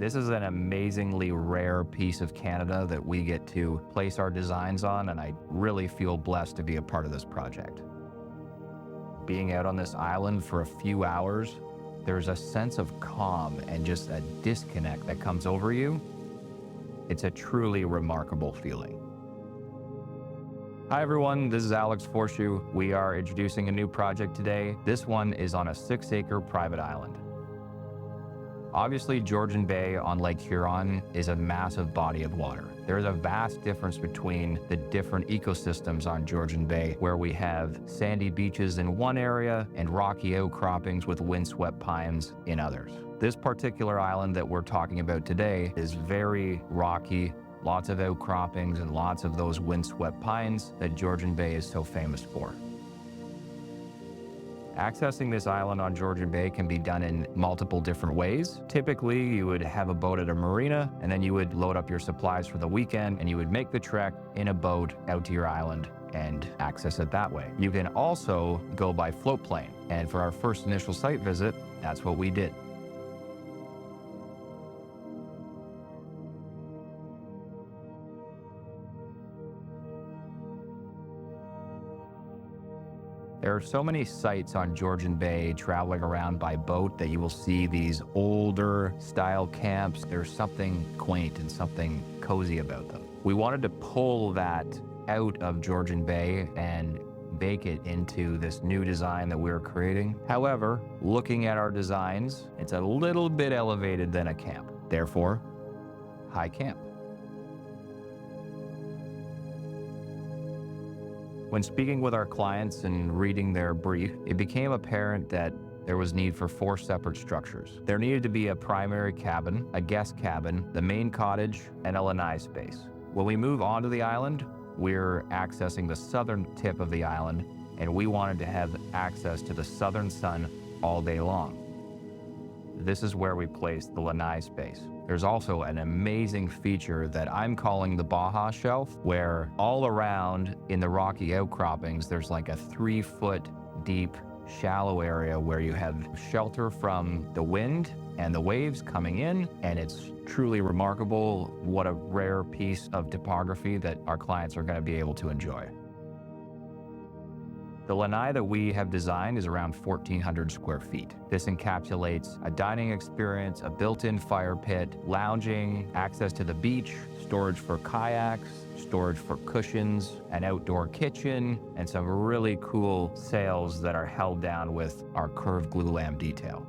This is an amazingly rare piece of Canada that we get to place our designs on, and I really feel blessed to be a part of this project. Being out on this island for a few hours, there's a sense of calm and just a disconnect that comes over you. It's a truly remarkable feeling. Hi everyone, this is Alex Foreshew. We are introducing a new project today. This one is on a 6-acre private island. Obviously, Georgian Bay on Lake Huron is a massive body of water. There's a vast difference between the different ecosystems on Georgian Bay, where we have sandy beaches in one area and rocky outcroppings with windswept pines in others. This particular island that we're talking about today is very rocky, lots of outcroppings and lots of those windswept pines that Georgian Bay is so famous for. Accessing this island on Georgian Bay can be done in multiple different ways. Typically, you would have a boat at a marina, and then you would load up your supplies for the weekend, and you would make the trek in a boat out to your island and access it that way. You can also go by float plane, and for our first initial site visit, that's what we did. There are so many sites on Georgian Bay traveling around by boat that you will see these older style camps. There's something quaint and something cozy about them. We wanted to pull that out of Georgian Bay and bake it into this new design that we're creating. However, looking at our designs, it's a little bit elevated than a camp. Therefore, high camp. When speaking with our clients and reading their brief, it became apparent that there was need for 4 separate structures. There needed to be a primary cabin, a guest cabin, the main cottage, and a lanai space. When we move onto the island, we're accessing the southern tip of the island, and we wanted to have access to the southern sun all day long. This is where we placed the lanai space. There's also an amazing feature that I'm calling the Baja Shelf, where all around in the rocky outcroppings, there's like a 3-foot deep, shallow area where you have shelter from the wind and the waves coming in, and it's truly remarkable. What a rare piece of topography that our clients are going to be able to enjoy. The lanai that we have designed is around 1,400 square feet. This encapsulates a dining experience, a built-in fire pit, lounging, access to the beach, storage for kayaks, storage for cushions, an outdoor kitchen, and some really cool sails that are held down with our curved glulam detail.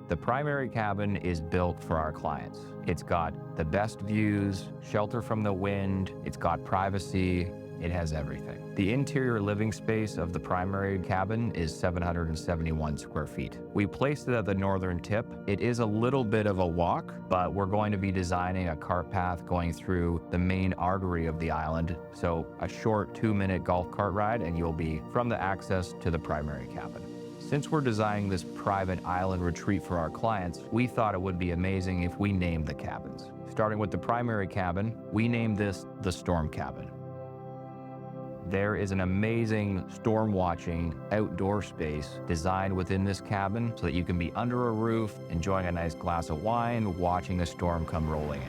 The primary cabin is built for our clients. It's got the best views, shelter from the wind, it's got privacy, it has everything. The interior living space of the primary cabin is 771 square feet. We placed it at the northern tip. It is a little bit of a walk, but we're going to be designing a cart path going through the main artery of the island. So a short 2-minute golf cart ride, and you'll be from the access to the primary cabin. Since we're designing this private island retreat for our clients, we thought it would be amazing if we named the cabins. Starting with the primary cabin, we named this the Storm Cabin. There is an amazing storm watching outdoor space designed within this cabin so that you can be under a roof, enjoying a nice glass of wine, watching a storm come rolling in.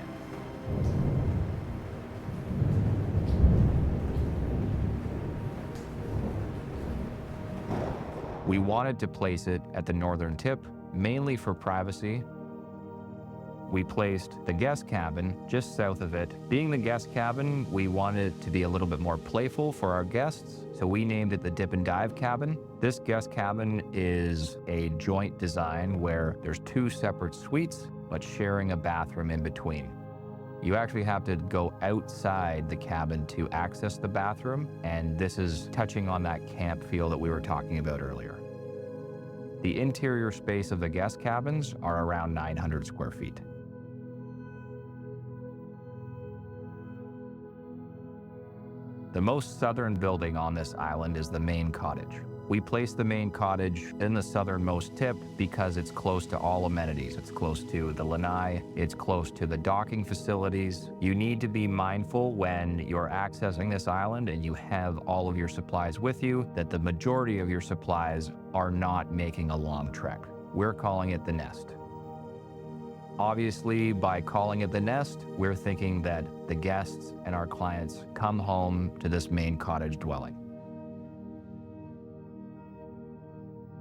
We wanted to place it at the northern tip, mainly for privacy. We placed the guest cabin just south of it. Being the guest cabin, we wanted it to be a little bit more playful for our guests, so we named it the Dip and Dive Cabin. This guest cabin is a joint design where there's 2 separate suites, but sharing a bathroom in between. You actually have to go outside the cabin to access the bathroom, and this is touching on that camp feel that we were talking about earlier. The interior space of the guest cabins are around 900 square feet. The most southern building on this island is the main cottage. We placed the main cottage in the southernmost tip because it's close to all amenities. It's close to the lanai, it's close to the docking facilities. You need to be mindful when you're accessing this island and you have all of your supplies with you, that the majority of your supplies are not making a long trek. We're calling it the nest. Obviously, by calling it the nest, we're thinking that the guests and our clients come home to this main cottage dwelling.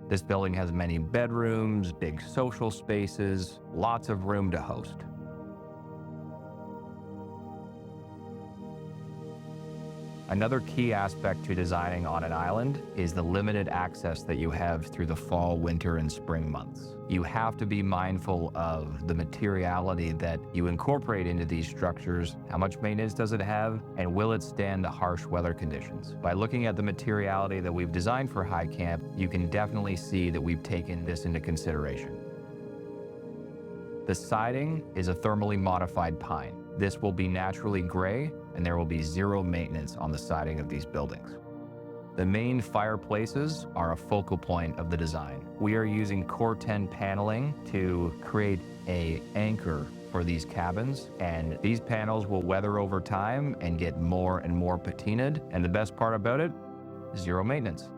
This building has many bedrooms, big social spaces, lots of room to host. Another key aspect to designing on an island is the limited access that you have through the fall, winter, and spring months. You have to be mindful of the materiality that you incorporate into these structures. How much maintenance does it have, and will it stand the harsh weather conditions? By looking at the materiality that we've designed for High Camp, you can definitely see that we've taken this into consideration. The siding is a thermally modified pine. This will be naturally gray, and there will be zero maintenance on the siding of these buildings. The main fireplaces are a focal point of the design. We are using Core-10 paneling to create an anchor for these cabins, and these panels will weather over time and get more and more patinaed. And the best part about it, zero maintenance.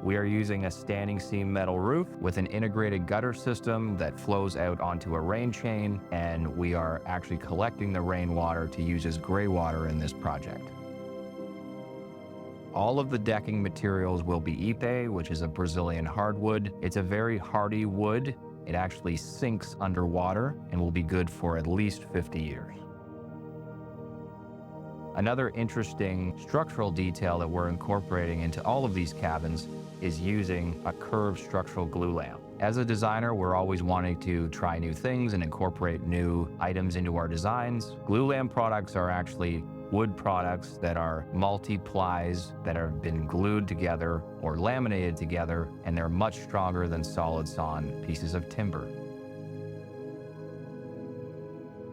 We are using a standing seam metal roof with an integrated gutter system that flows out onto a rain chain, and we are actually collecting the rainwater to use as gray water in this project. All of the decking materials will be ipe, which is a Brazilian hardwood. It's a very hardy wood. It actually sinks underwater and will be good for at least 50 years. Another interesting structural detail that we're incorporating into all of these cabins is using a curved structural glue lamp. As a designer, we're always wanting to try new things and incorporate new items into our designs. Glue lamp products are actually wood products that are multi-plies that have been glued together or laminated together, and they're much stronger than solid sawn pieces of timber.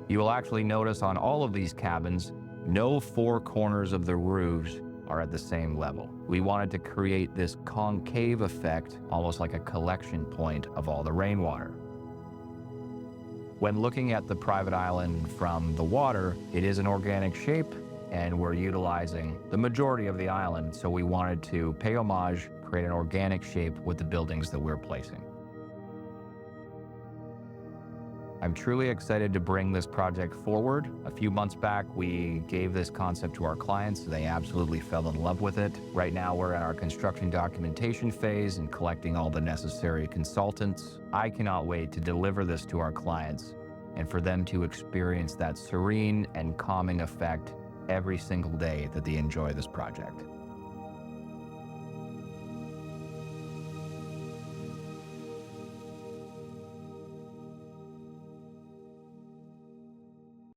You will actually notice on all of these cabins, no four corners of the roofs are at the same level. We wanted to create this concave effect, almost like a collection point of all the rainwater. When looking at the private island from the water, it is an organic shape, and we're utilizing the majority of the island, so we wanted to pay homage, create an organic shape with the buildings that we're placing. I'm truly excited to bring this project forward. A few months back, we gave this concept to our clients. They absolutely fell in love with it. Right now, we're in our construction documentation phase and collecting all the necessary consultants. I cannot wait to deliver this to our clients and for them to experience that serene and calming effect every single day that they enjoy this project.